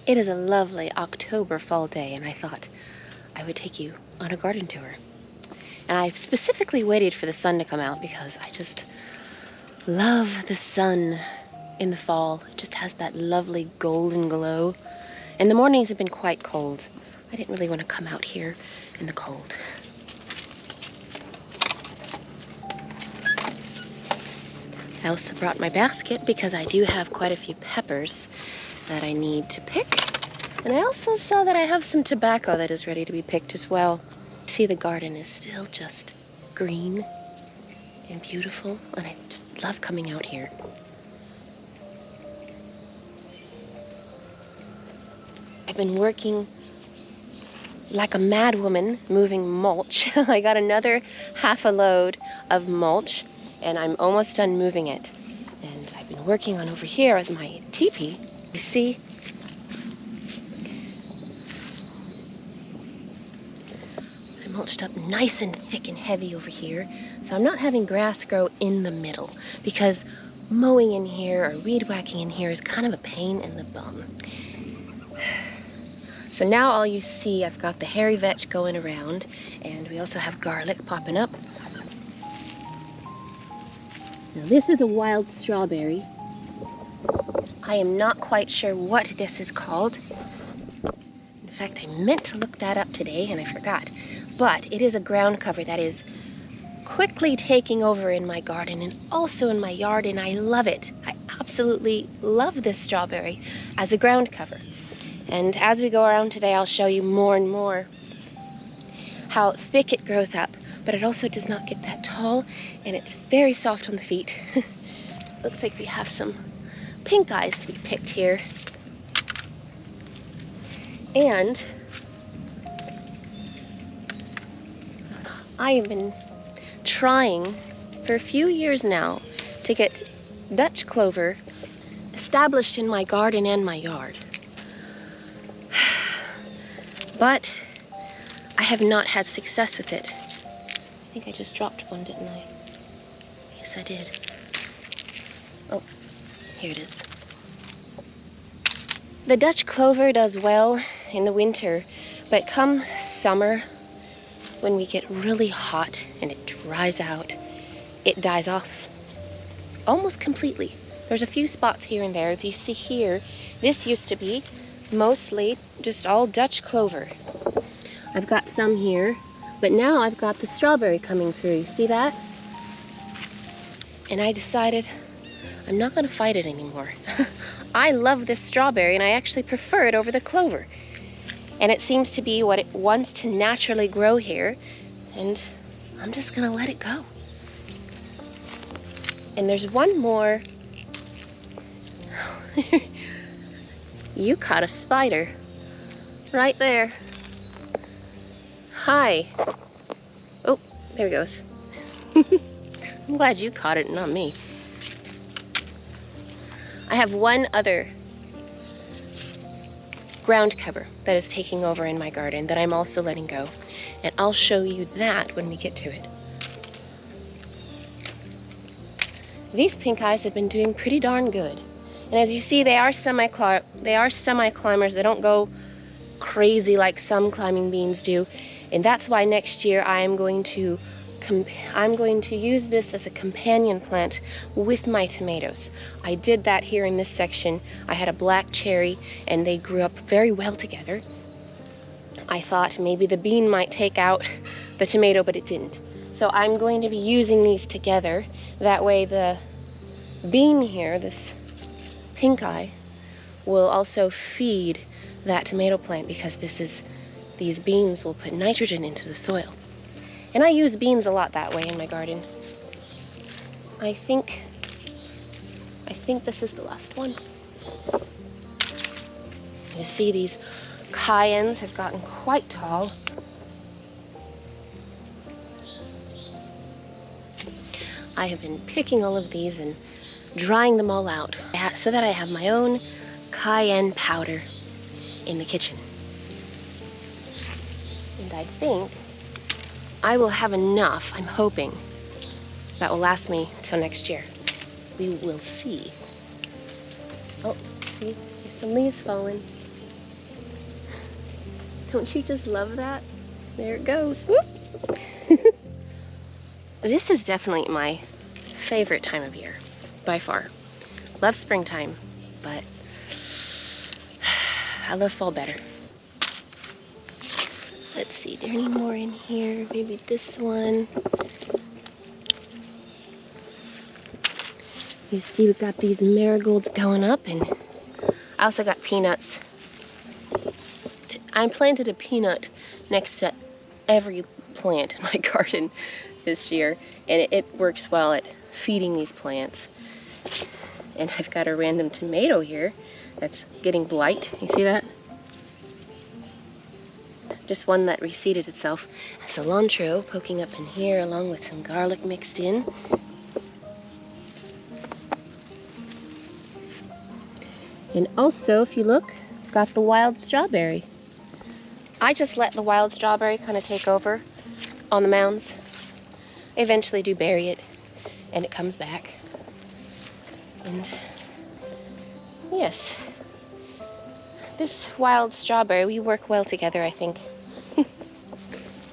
It is a lovely October fall day, and I thought I would take you on a garden tour. And I specifically waited for the sun to come out because I just love the sun in the fall. It just has that lovely golden glow. And the mornings have been quite cold. I didn't really want to come out here in the cold. I also brought my basket because I do have quite a few peppers that I need to pick. And I also saw that I have some tobacco that is ready to be picked as well. See, the garden is still just green and beautiful, and I just love coming out here. I've been working like a mad woman moving mulch. I got another half a load of mulch, and I'm almost done moving it. And I've been working on over here as my teepee. You see, I mulched up nice and thick and heavy over here, so I'm not having grass grow in the middle, because mowing in here or weed whacking in here is kind of a pain in the bum. So now all you see, I've got the hairy vetch going around, and we also have garlic popping up. Now this is a wild strawberry. I am not quite sure what this is called. In fact, I meant to look that up today and I forgot. But it is a ground cover that is quickly taking over in my garden and also in my yard, and I love it. I absolutely love this strawberry as a ground cover. And as we go around today, I'll show you more and more how thick it grows up, but it also does not get that tall, and it's very soft on the feet. Looks like we have some pink eyes to be picked here. And I have been trying for a few years now to get Dutch clover established in my garden and my yard. But I have not had success with it. I think I just dropped one, didn't I? Yes, I did. Oh, here it is. The Dutch clover does well in the winter, but come summer, when we get really hot and it dries out, it dies off almost completely. There's a few spots here and there. If you see here, this used to be mostly just all Dutch clover. I've got some here, but now I've got the strawberry coming through. You see that? And I decided I'm not going to fight it anymore. I love this strawberry, and I actually prefer it over the clover. And it seems to be what it wants to naturally grow here, and I'm just going to let it go. And there's one more. You caught a spider right there. Hi. Oh, there it goes. I'm glad you caught it, not me. I have one other ground cover that is taking over in my garden that I'm also letting go, and I'll show you that when we get to it. These pink eyes have been doing pretty darn good, and as you see, they are semi-climbers. They don't go crazy like some climbing beans do, and that's why next year I'm going to use this as a companion plant with my tomatoes. I did that here in this section. I had a black cherry and they grew up very well together. I thought maybe the bean might take out the tomato, but it didn't. So I'm going to be using these together. That way the bean here, this pink eye, will also feed that tomato plant, because these beans will put nitrogen into the soil. And I use beans a lot that way in my garden. I think this is the last one. You see, these cayennes have gotten quite tall. I have been picking all of these and drying them all out so that I have my own cayenne powder in the kitchen. And I think I will have enough, I'm hoping, that will last me till next year. We will see. Oh, see, there's some leaves falling. Don't you just love that? There it goes. Whoop! This is definitely my favorite time of year, by far. Love springtime, but I love fall better. Let's see, are there any more in here? Maybe this one. You see we've got these marigolds going up, and I also got peanuts. I planted a peanut next to every plant in my garden this year, and it works well at feeding these plants. And I've got a random tomato here that's getting blight. You see that? Just one that reseeded itself. Cilantro poking up in here along with some garlic mixed in. And also, if you look, I've got the wild strawberry. I just let the wild strawberry kind of take over on the mounds. I eventually do bury it, and it comes back. And yes, this wild strawberry, we work well together, I think.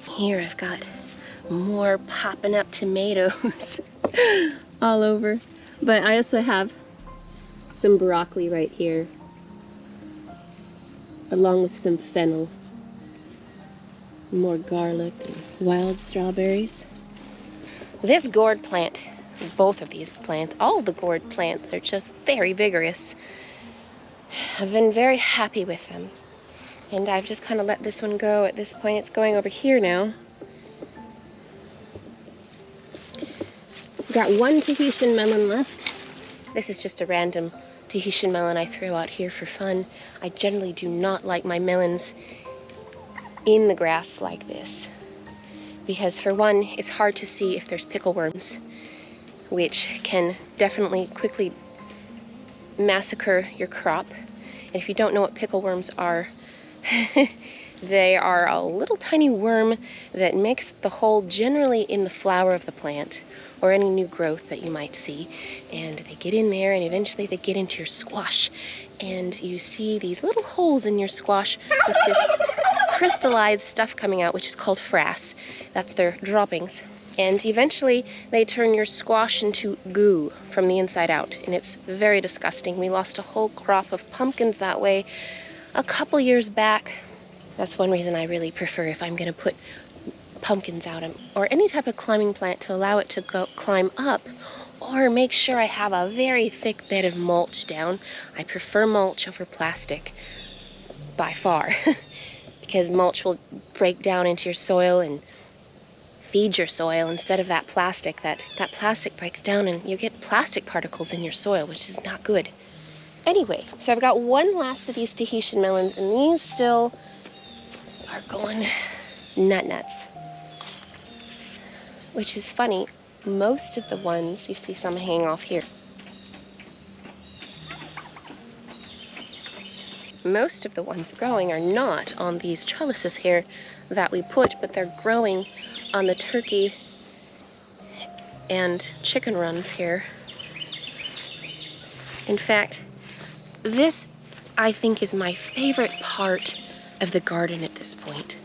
Here I've got more popping up tomatoes all over. But I also have some broccoli right here, along with some fennel. More garlic and wild strawberries. This gourd plant, both of these plants, all the gourd plants are just very vigorous. I've been very happy with them. And I've just kind of let this one go. At this point, it's going over here now. Got one Tahitian melon left. This is just a random Tahitian melon I throw out here for fun. I generally do not like my melons in the grass like this, because for one, it's hard to see if there's pickle worms, which can definitely quickly massacre your crop. And if you don't know what pickle worms are, they are a little tiny worm that makes the hole generally in the flower of the plant or any new growth that you might see, and they get in there and eventually they get into your squash, and you see these little holes in your squash with this crystallized stuff coming out, which is called frass. That's their droppings. And eventually they turn your squash into goo from the inside out, and it's very disgusting. We lost a whole crop of pumpkins that way a couple years back. That's one reason I really prefer, if I'm going to put pumpkins out or any type of climbing plant, to allow it to go climb up, or make sure I have a very thick bed of mulch down. I prefer mulch over plastic by far because mulch will break down into your soil and feed your soil instead of that plastic. That plastic breaks down and you get plastic particles in your soil, which is not good. Anyway, so I've got one last of these Tahitian melons, and these still are going nuts. Which is funny, most of the ones, you see some hanging off here. Most of the ones growing are not on these trellises here that we put, but they're growing on the turkey and chicken runs here. In fact, this, I think, is my favorite part of the garden at this point.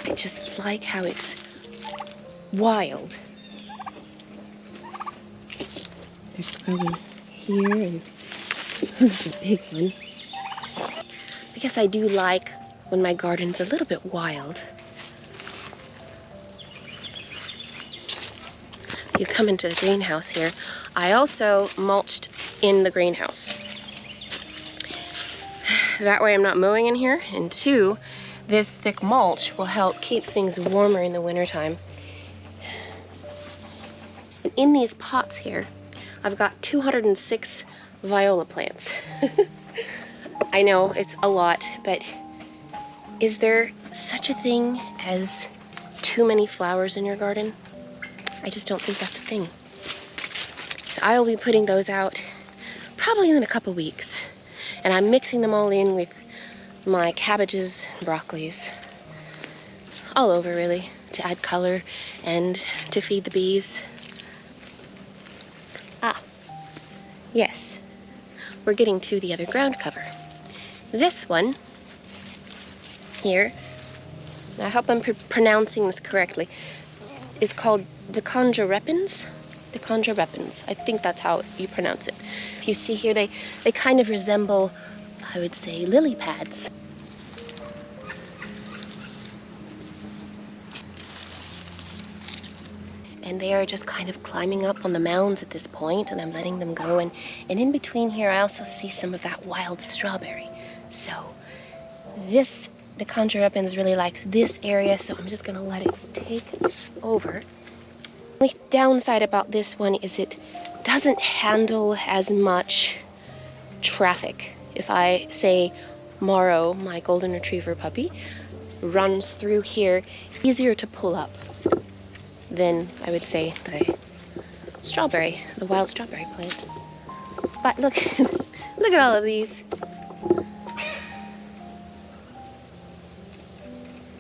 I just like how it's wild. They're growing here, and this is a big one. I guess I do like when my garden's a little bit wild. You come into the greenhouse here. I also mulched in the greenhouse. That way I'm not mowing in here, and two, this thick mulch will help keep things warmer in the wintertime. And in these pots here, I've got 206 viola plants. I know it's a lot, but is there such a thing as too many flowers in your garden? I just don't think that's a thing. I will be putting those out probably in a couple weeks, and I'm mixing them all in with my cabbages and broccolis, all over really, to add color and to feed the bees. Ah, yes, we're getting to the other ground cover. This one here, I hope I'm pronouncing this correctly, is called Decondrarepens. Decondrarepens. I think that's how you pronounce it. If you see here, they kind of resemble, I would say, lily pads. And they are just kind of climbing up on the mounds at this point, and I'm letting them go. And in between here, I also see some of that wild strawberry. So the Decondrarepens really likes this area, so I'm just gonna let it take over. The only downside about this one is it doesn't handle as much traffic. If I say Morrow, my golden retriever puppy, runs through here, easier to pull up than I would say the wild strawberry plant. But look, look at all of these.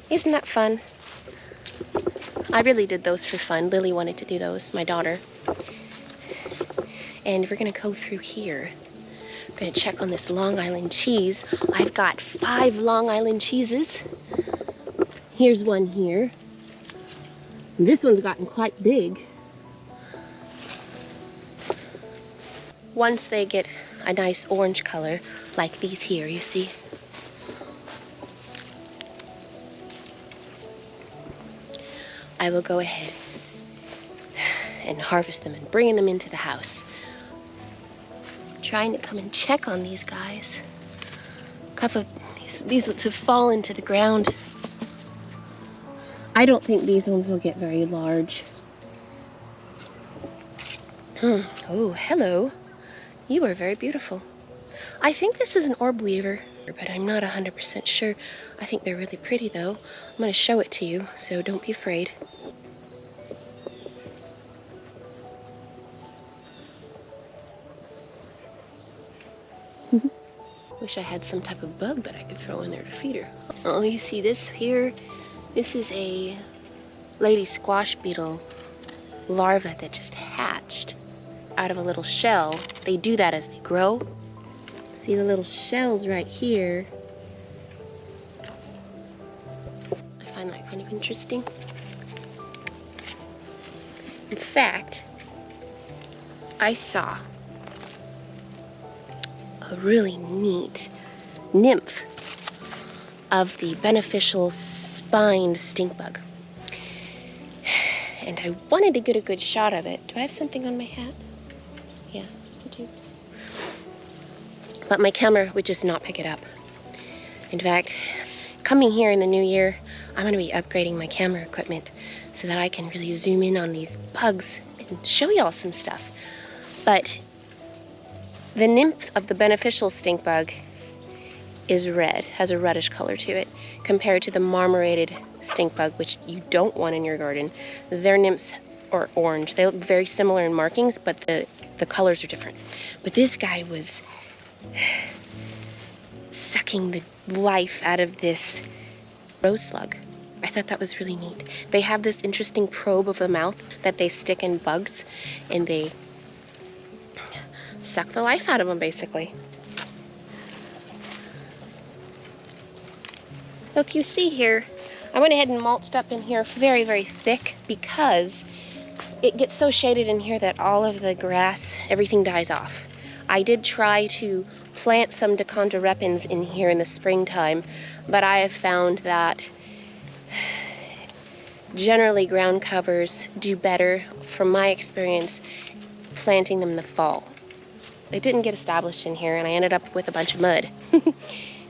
Isn't that fun? I really did those for fun. Lily wanted to do those, my daughter. And we're gonna go through here. I'm gonna check on this Long Island cheese. I've got 5 Long Island cheeses. Here's one here. This one's gotten quite big. Once they get a nice orange color, like these here, you see? I will go ahead and harvest them and bring them into the house. I'm trying to come and check on these guys. A couple of these ones have fallen to the ground. I don't think these ones will get very large. Oh, hello. You are very beautiful. I think this is an orb weaver, but I'm not 100% sure. I think they're really pretty though. I'm going to show it to you, so don't be afraid. Wish I had some type of bug that I could throw in there to feed her. Oh, you see this here? This is a lady squash beetle larva that just hatched out of a little shell. They do that as they grow. See the little shells right here? I find that kind of interesting. In fact, I saw a really neat nymph of the beneficial spined stink bug. And I wanted to get a good shot of it. Do I have something on my hat? Yeah, I do. But my camera would just not pick it up. In fact, coming here in the new year, I'm going to be upgrading my camera equipment so that I can really zoom in on these bugs and show y'all some stuff. But the nymph of the beneficial stink bug is red, has a reddish color to it, compared to the marmorated stink bug, which you don't want in your garden. Their nymphs are orange. They look very similar in markings, but the colors are different. But this guy was sucking the life out of this rose slug. I thought that was really neat. They have this interesting probe of the mouth that they stick in bugs, and they suck the life out of them, basically. Look, you see here, I went ahead and mulched up in here very, very thick because it gets so shaded in here that all of the grass, everything dies off. I did try to plant some Decondrarepens in here in the springtime, but I have found that generally ground covers do better, from my experience, planting them in the fall. They didn't get established in here, and I ended up with a bunch of mud.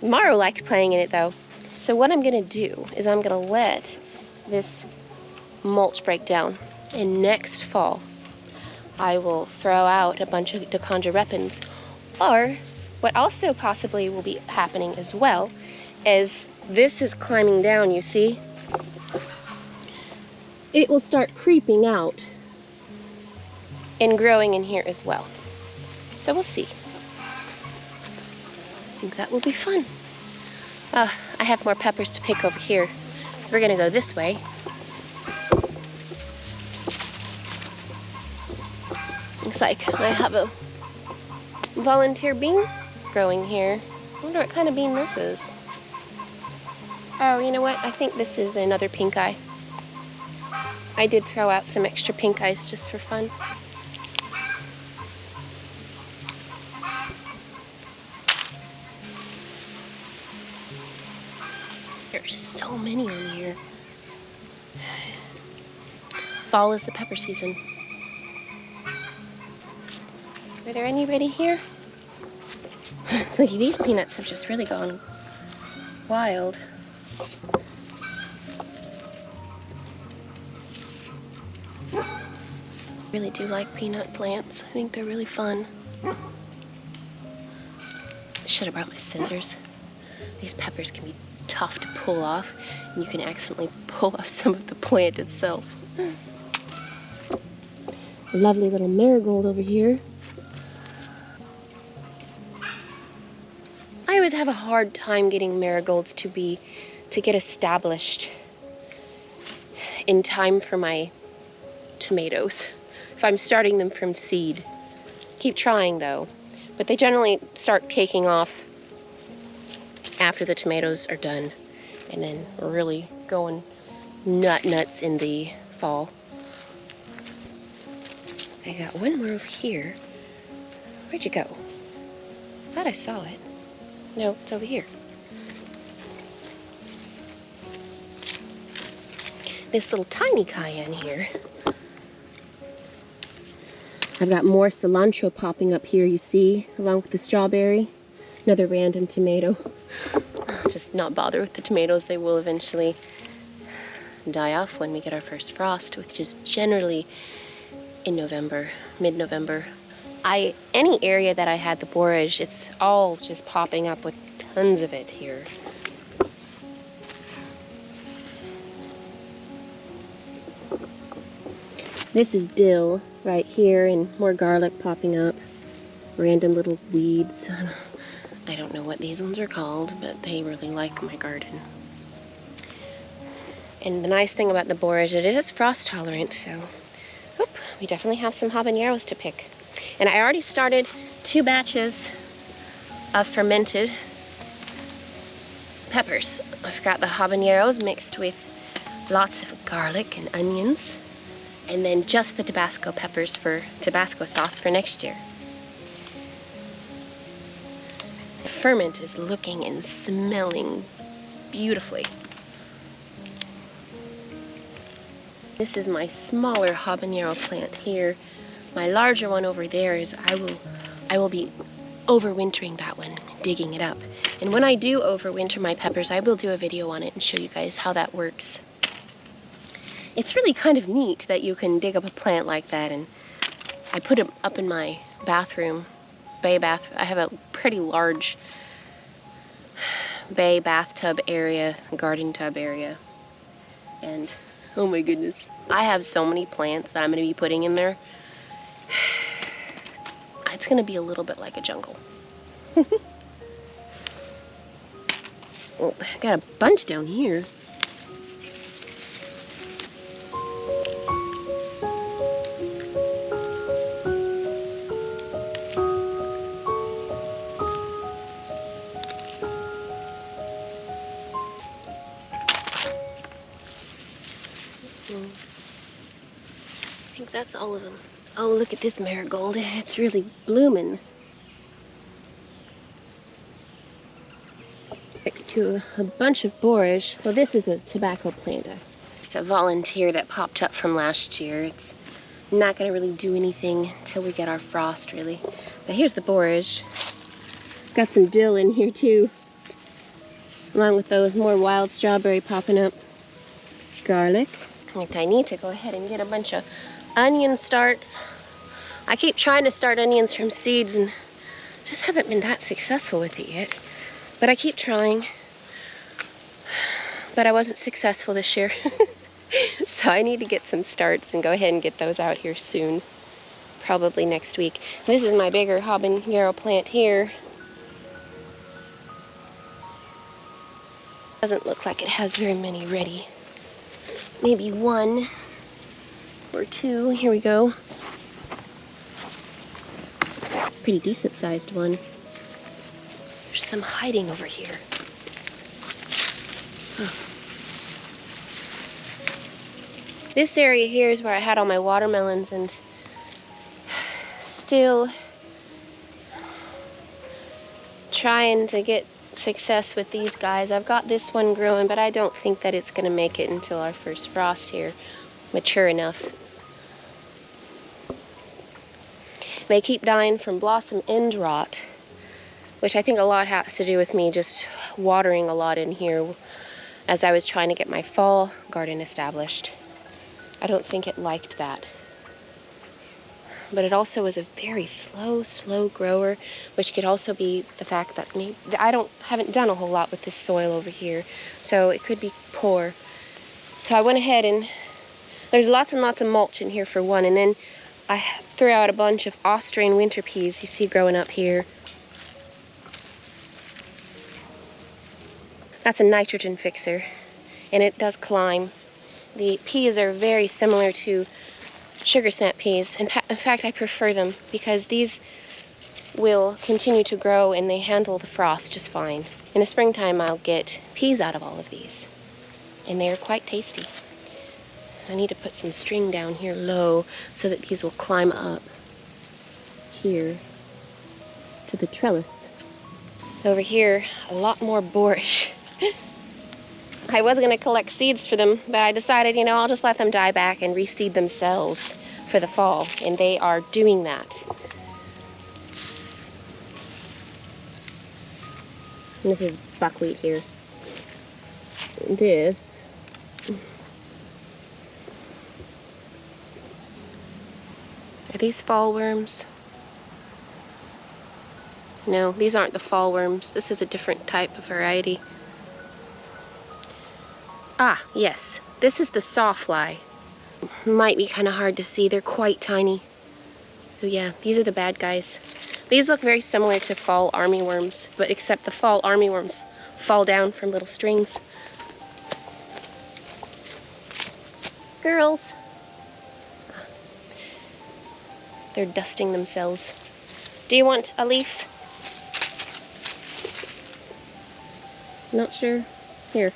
Morrow liked playing in it though. So what I'm gonna do is I'm gonna let this mulch break down, and next fall I will throw out a bunch of Decondrarepens. Or what also possibly will be happening as well is this is climbing down, you see? It will start creeping out and growing in here as well. So we'll see. I think that will be fun. I have more peppers to pick over here. We're gonna go this way. Looks like I have a volunteer bean growing here. I wonder what kind of bean this is. Oh, you know what? I think this is another pink eye. I did throw out some extra pink eyes just for fun. There's so many on here. Fall is the pepper season. Are there anybody here? Look, these peanuts have just really gone wild. Really do like peanut plants. I think they're really fun. Should have brought my scissors. These peppers can be tough to pull off, and you can accidentally pull off some of the plant itself. Lovely little marigold over here. I always have a hard time getting marigolds to get established in time for my tomatoes. If I'm starting them from seed. Keep trying though. But they generally start caking off after the tomatoes are done, and then really going nuts in the fall. I got one more over here. Where'd you go? I thought I saw it. No, it's over here. This little tiny cayenne here. I've got more cilantro popping up here, you see, along with the strawberry. Another random tomato. Just not bother with the tomatoes. They will eventually die off when we get our first frost, which is generally in November, mid-November. Any area that I had the borage, it's all just popping up with tons of it here. This is dill right here, and more garlic popping up. Random little weeds. I don't know what these ones are called, but they really like my garden. And the nice thing about the borage, it is frost tolerant, so we definitely have some habaneros to pick. And I already started 2 batches of fermented peppers. I've got the habaneros mixed with lots of garlic and onions, and then just the Tabasco peppers for Tabasco sauce for next year. The ferment is looking and smelling beautifully. This is my smaller habanero plant here. My larger one over there is I will be overwintering that one, digging it up. And when I do overwinter my peppers, I will do a video on it and show you guys how that works. It's really kind of neat that you can dig up a plant like that, and I put it up in my bathroom, bay bath. I have a pretty large bay bathtub area, garden tub area, and oh my goodness, I have so many plants that I'm going to be putting in there. It's going to be a little bit like a jungle. Oh, I got a bunch down here. I think that's all of them. Oh, look at this marigold. It's really blooming. Next to a bunch of borage. Well, this is a tobacco plant. Just a volunteer that popped up from last year. It's not going to really do anything until we get our frost, really. But here's the borage. Got some dill in here, too. Along with those more wild strawberry popping up. Garlic. I need to go ahead and get a bunch of onion starts. I keep trying to start onions from seeds and just haven't been that successful with it yet. But I keep trying. But I wasn't successful this year. So I need to get some starts and go ahead and get those out here soon. Probably next week. This is my bigger habanero plant here. Doesn't look like it has very many ready. Maybe 1 or 2. Here we go. Pretty decent sized one. There's some hiding over here. This area here is where I had all my watermelons, and still trying to get success with these guys. I've got this one growing, but I don't think that it's going to make it until our first frost here, mature enough. They keep dying from blossom end rot, which I think a lot has to do with me just watering a lot in here as I was trying to get my fall garden established. I don't think it liked that. But it also was a very slow grower, which could also be the fact that haven't done a whole lot with this soil over here, so it could be poor. So I went ahead and there's lots and lots of mulch in here for one, and then I threw out a bunch of Austrian winter peas you see growing up here. That's a nitrogen fixer, and it does climb. The peas are very similar to sugar snap peas. In fact, I prefer them because these will continue to grow and they handle the frost just fine. In the springtime, I'll get peas out of all of these, and they are quite tasty. I need to put some string down here low so that these will climb up here to the trellis. Over here, a lot more borscht. I was going to collect seeds for them, but I decided, I'll just let them die back and reseed themselves for the fall, and they are doing that. And this is buckwheat here. This are these fall worms? No, these aren't the fall worms. This is a different type of variety. Ah, yes. This is the sawfly. Might be kind of hard to see. They're quite tiny. So yeah, these are the bad guys. These look very similar to fall armyworms, but except the fall armyworms fall down from little strings. Girls. They're dusting themselves. Do you want a leaf? Not sure. Here.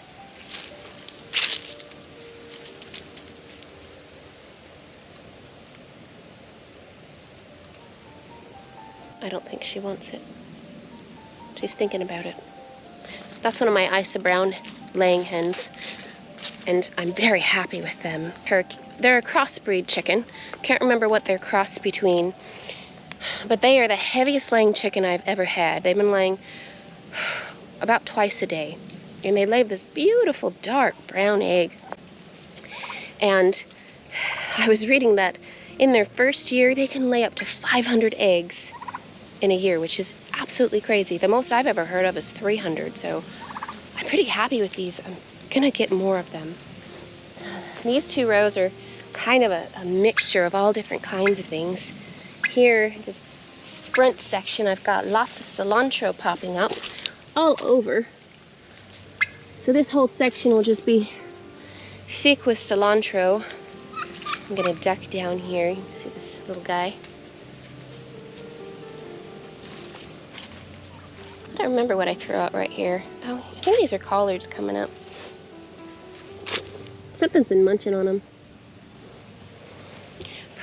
I don't think she wants it. She's thinking about it. That's one of my Isa Brown laying hens, and I'm very happy with them. They're a crossbreed chicken. Can't remember what they're crossed between, but they are the heaviest laying chicken I've ever had. They've been laying about twice a day, and they lay this beautiful dark brown egg. And I was reading that in their first year, they can lay up to 500 eggs in a year, which is absolutely crazy. The most I've ever heard of is 300, so I'm pretty happy with these. I'm gonna get more of them. These two rows are kind of a mixture of all different kinds of things. Here, this front section, I've got lots of cilantro popping up all over. So this whole section will just be thick with cilantro. I'm gonna duck down here. You can see this little guy. I don't remember what I threw out right here. Oh, I think these are collards coming up. Something's been munching on them.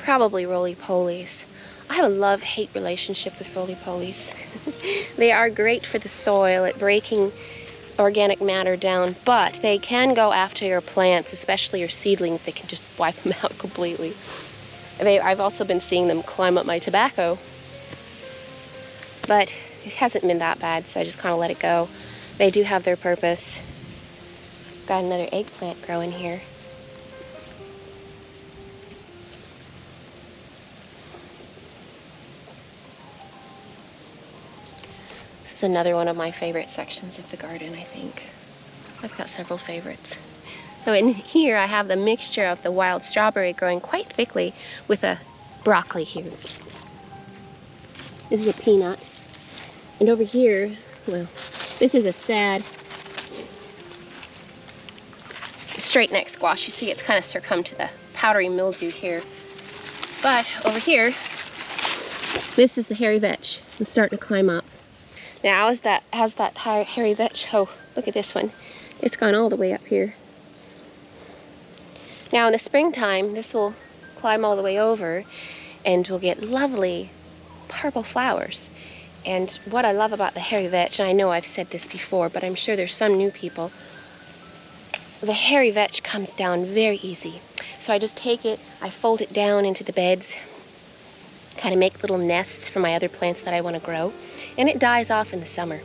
Probably roly-polies. I have a love-hate relationship with roly-polies. They are great for the soil at breaking organic matter down, but they can go after your plants, especially your seedlings. They can just wipe them out completely. I've also been seeing them climb up my tobacco, but it hasn't been that bad, so I just kind of let it go. They do have their purpose. Got another eggplant growing here. This is another one of my favorite sections of the garden, I think. I've got several favorites. So in here I have the mixture of the wild strawberry growing quite thickly with a broccoli here. This is a peanut. And over here, well, this is a sad straight neck squash. You see it's kind of succumbed to the powdery mildew here. But over here, this is the hairy vetch. It's starting to climb up. Now, as that hairy vetch, oh, look at this one. It's gone all the way up here. Now in the springtime, this will climb all the way over and we'll get lovely purple flowers. And what I love about the hairy vetch, and I know I've said this before, but I'm sure there's some new people, the hairy vetch comes down very easy. So I just take it, I fold it down into the beds, kind of make little nests for my other plants that I want to grow, and it dies off in the summer.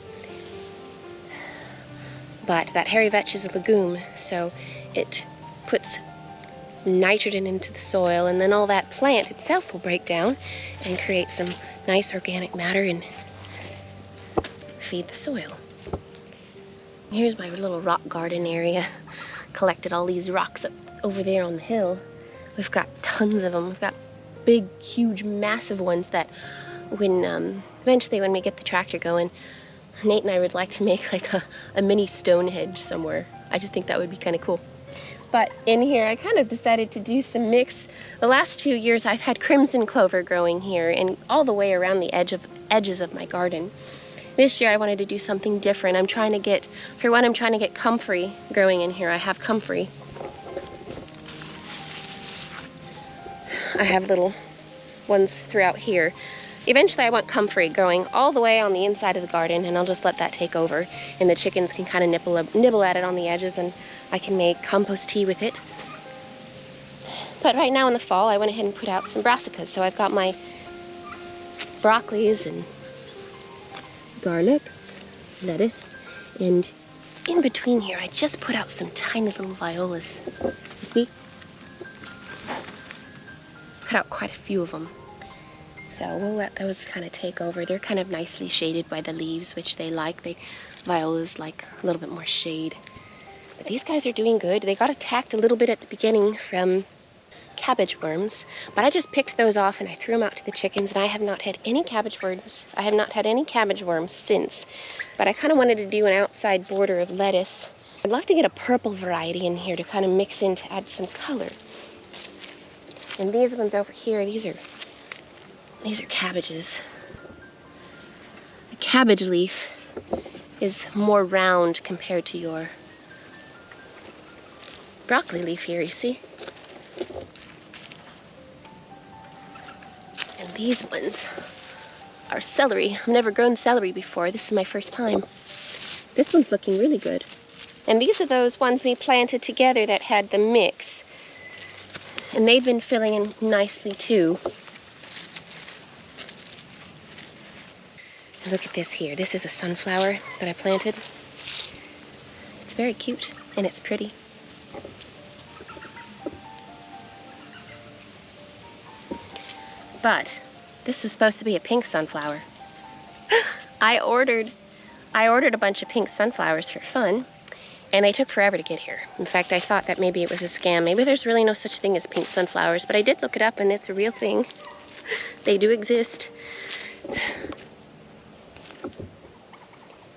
But that hairy vetch is a legume, so it puts nitrogen into the soil, and then all that plant itself will break down and create some nice organic matter and feed the soil. Here's my little rock garden area. Collected all these rocks up over there on the hill. We've got tons of them. We've got big, huge, massive ones that when eventually when we get the tractor going, Nate and I would like to make like a mini Stonehenge somewhere. I just think that would be kind of cool. But in here, I kind of decided to do some mix. The last few years, I've had crimson clover growing here and all the way around the edges of my garden. This year, I wanted to do something different. I'm trying to get comfrey growing in here. I have comfrey. I have little ones throughout here. Eventually, I want comfrey going all the way on the inside of the garden, and I'll just let that take over, and the chickens can kind of nibble at it on the edges, and I can make compost tea with it. But right now in the fall, I went ahead and put out some brassicas. So I've got my broccolis and garlics, lettuce, and in between here, I just put out some tiny little violas. You see? Put out quite a few of them. So we'll let those kind of take over. They're kind of nicely shaded by the leaves, which they like. Violas like a little bit more shade. But these guys are doing good. They got attacked a little bit at the beginning from cabbage worms, but I just picked those off and I threw them out to the chickens, and I have not had any cabbage worms. I have not had any cabbage worms since, but I kind of wanted to do an outside border of lettuce. I'd love to get a purple variety in here to kind of mix in to add some color. And these ones over here, these are cabbages. The cabbage leaf is more round compared to your broccoli leaf here, you see? And these ones are celery. I've never grown celery before. This is my first time. This one's looking really good. And these are those ones we planted together that had the mix. And they've been filling in nicely too. And look at this here. This is a sunflower that I planted. It's very cute and it's pretty. But this is supposed to be a pink sunflower. I ordered a bunch of pink sunflowers for fun, and they took forever to get here. In fact, I thought that maybe it was a scam. Maybe there's really no such thing as pink sunflowers, but I did look it up and it's a real thing. They do exist.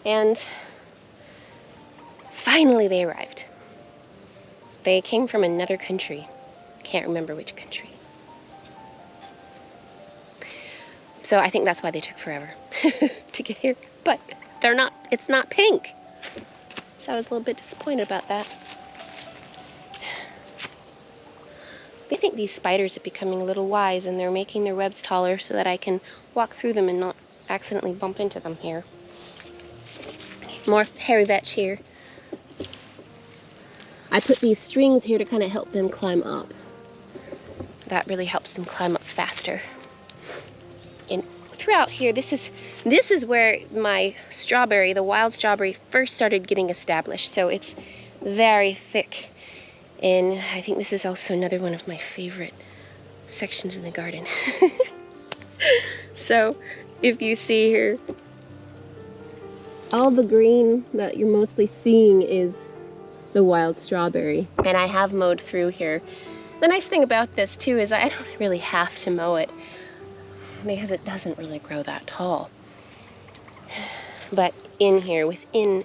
And finally they arrived. They came from another country. Can't remember which country. So I think that's why they took forever to get here. But it's not pink. So I was a little bit disappointed about that. I think these spiders are becoming a little wise and they're making their webs taller so that I can walk through them and not accidentally bump into them here. More hairy vetch here. I put these strings here to kind of help them climb up. That really helps them climb up faster. And throughout here, this is where my strawberry, the wild strawberry, first started getting established. So it's very thick. And I think this is also another one of my favorite sections in the garden. So if you see here, all the green that you're mostly seeing is the wild strawberry. And I have mowed through here. The nice thing about this too is I don't really have to mow it because it doesn't really grow that tall. But in here, within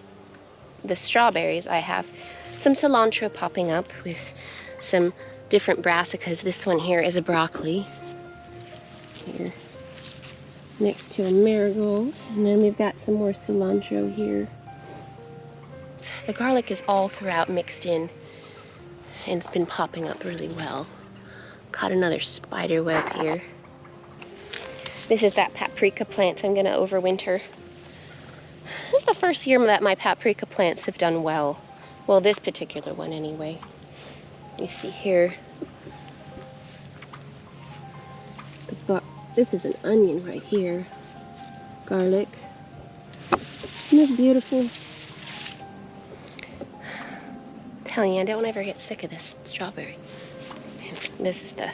the strawberries, I have some cilantro popping up with some different brassicas. This one here is a broccoli. Here. Next to a marigold. And then we've got some more cilantro here. the garlic is all throughout mixed in, and it's been popping up really well. Caught another spider web here. This is that paprika plant I'm gonna overwinter. This is the first year that my paprika plants have done well. Well, this particular one anyway. You see here. This is an onion right here. Garlic. Isn't this beautiful? I'm telling you, I don't ever get sick of this strawberry. And this is the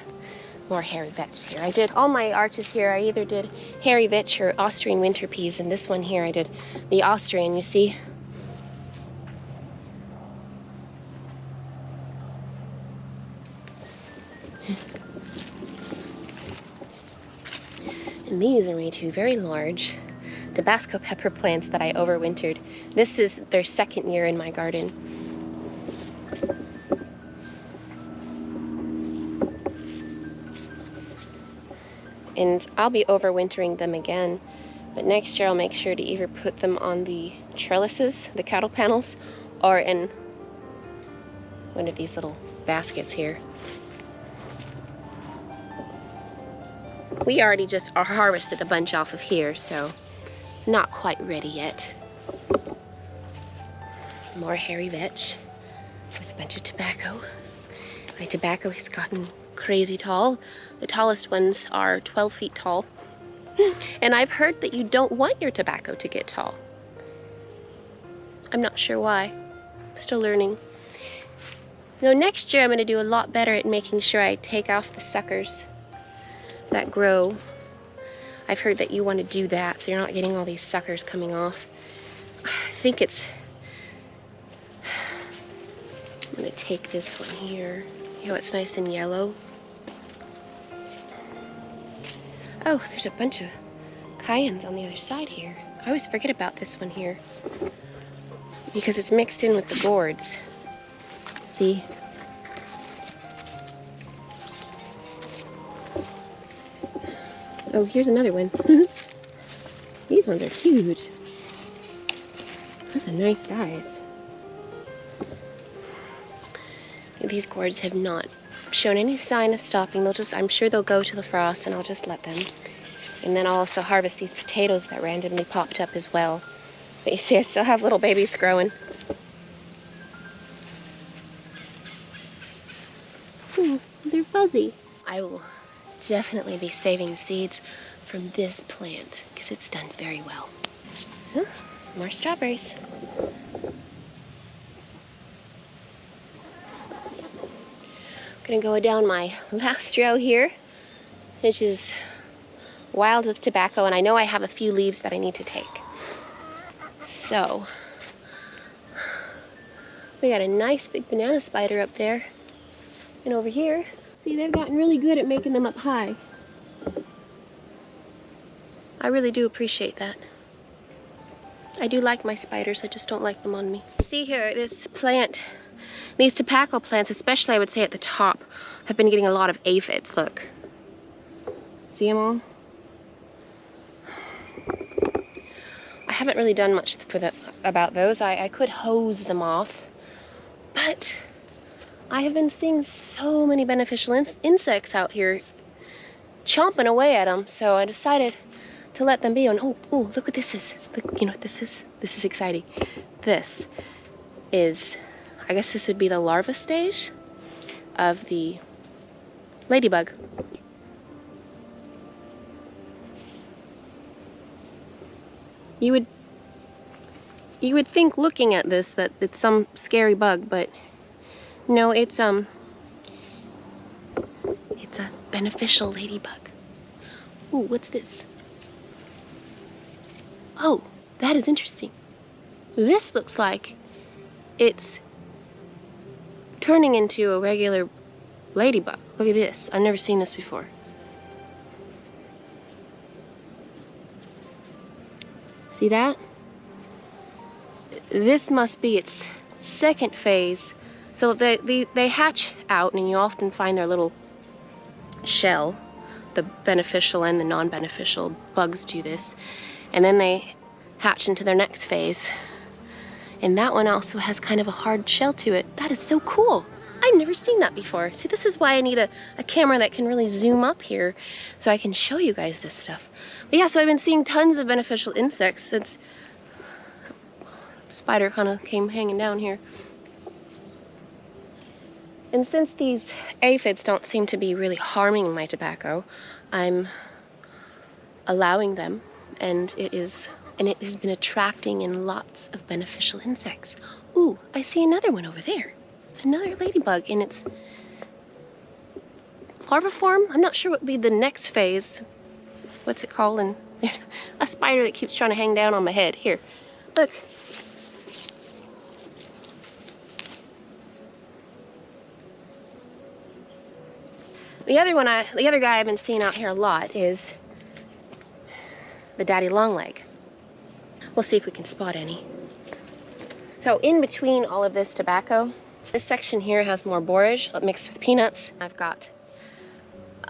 more hairy vetch here. I did all my arches here. I either did hairy vetch or Austrian winter peas, and this one here I did the Austrian, you see. And these are my two very large Tabasco pepper plants that I overwintered. This is their second year in my garden. And I'll be overwintering them again, but next year I'll make sure to either put them on the trellises, the cattle panels, or in one of these little baskets here. We already just harvested a bunch off of here, so it's not quite ready yet. More hairy vetch with a bunch of tobacco. My tobacco has gotten crazy tall. The tallest ones are 12 feet tall. And I've heard that you don't want your tobacco to get tall. I'm not sure why. Still learning. So next year I'm going to do a lot better at making sure I take off the suckers that grow. I've heard that you want to do that so you're not getting all these suckers coming off. I think it's... I'm going to take this one here. You know, it's nice and yellow. Oh, there's a bunch of cayennes on the other side here. I always forget about this one here because it's mixed in with the gourds. See? Oh, here's another one. These ones are huge. That's a nice size. These gourds have not shown any sign of stopping. I'm sure they'll go to the frost, and I'll just let them. And then I'll also harvest these potatoes that randomly popped up as well. But you see, I still have little babies growing. They're fuzzy. I will definitely be saving seeds from this plant because it's done very well. More strawberries. Gonna go down my last row here, which is wild with tobacco, and I know I have a few leaves that I need to take. So we got a nice big banana spider up there, and over here, see, they've gotten really good at making them up high. I really do appreciate that. I do like my spiders, I just don't like them on me. See here, this plant, these tobacco plants, especially I would say at the top, have been getting a lot of aphids. Look. See them all? I haven't really done much about those. I could hose them off, but I have been seeing so many beneficial insects out here chomping away at them, so I decided to let them be. And oh, look what this is. Look, you know what this is? This is exciting. This is, I guess this would be the larva stage of the ladybug. You would think looking at this that it's some scary bug, but no, it's a beneficial ladybug. Ooh, what's this? Oh, that is interesting. This looks like it's turning into a regular ladybug. Look at this. I've never seen this before. See that? This must be its second phase. So they hatch out, and you often find their little shell. The beneficial and the non-beneficial bugs do this. And then they hatch into their next phase. And that one also has kind of a hard shell to it. That is so cool. I've never seen that before. See, this is why I need a camera that can really zoom up here so I can show you guys this stuff. But yeah, so I've been seeing tons of beneficial insects since spider kind of came hanging down here. And since these aphids don't seem to be really harming my tobacco, I'm allowing them, and it has been attracting in lots of beneficial insects. Ooh, I see another one over there. Another ladybug in its larva form. I'm not sure what would be the next phase. What's it called? And there's a spider that keeps trying to hang down on my head. Here, look. The other guy I've been seeing out here a lot is the daddy longleg. We'll see if we can spot any. So in between all of this tobacco, this section here has more borage mixed with peanuts. I've got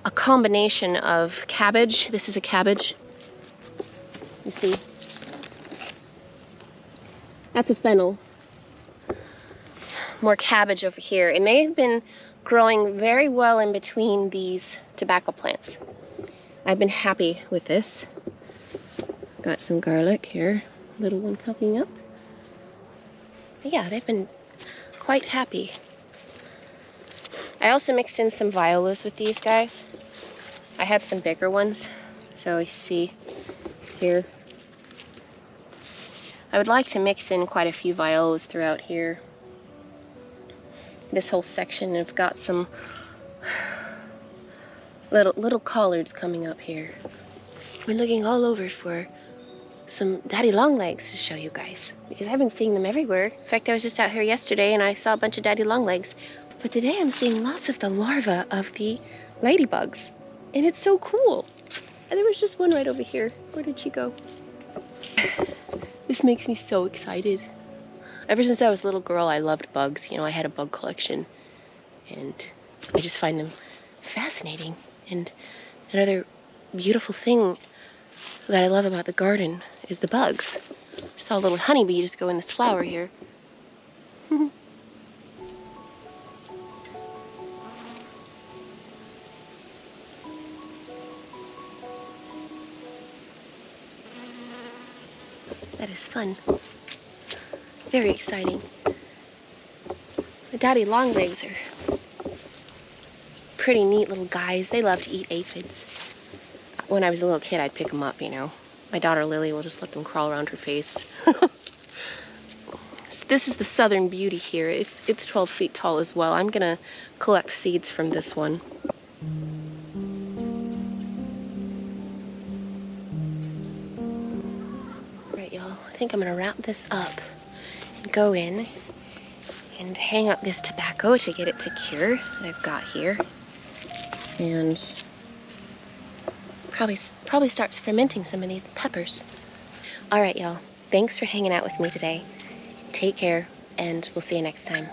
a combination of cabbage. This is a cabbage. You see? That's a fennel. More cabbage over here. And they've been growing very well in between these tobacco plants. I've been happy with this. Got some garlic here. Little one coming up. But yeah, they've been quite happy. I also mixed in some violas with these guys. I had some bigger ones, so you see here. I would like to mix in quite a few violas throughout here. This whole section, I've got some little collards coming up here. I've been looking all over for some daddy longlegs to show you guys, because I've been seeing them everywhere. In fact, I was just out here yesterday and I saw a bunch of daddy longlegs. But today I'm seeing lots of the larvae of the ladybugs. And it's so cool. And there was just one right over here. Where did she go? This makes me so excited. Ever since I was a little girl, I loved bugs. You know, I had a bug collection. And I just find them fascinating. And another beautiful thing that I love about the garden is the bugs. I saw a little honeybee just go in this flower here. That is fun. Very exciting. The daddy longlegs are pretty neat little guys. They love to eat aphids. When I was a little kid, I'd pick them up, you know. My daughter Lily will just let them crawl around her face. This is the Southern Beauty here. It's 12 feet tall as well. I'm gonna collect seeds from this one. Right, y'all. I think I'm gonna wrap this up and go in and hang up this tobacco to get it to cure that I've got here. And probably starts fermenting some of these peppers. All right, y'all. Thanks for hanging out with me today. Take care, and we'll see you next time.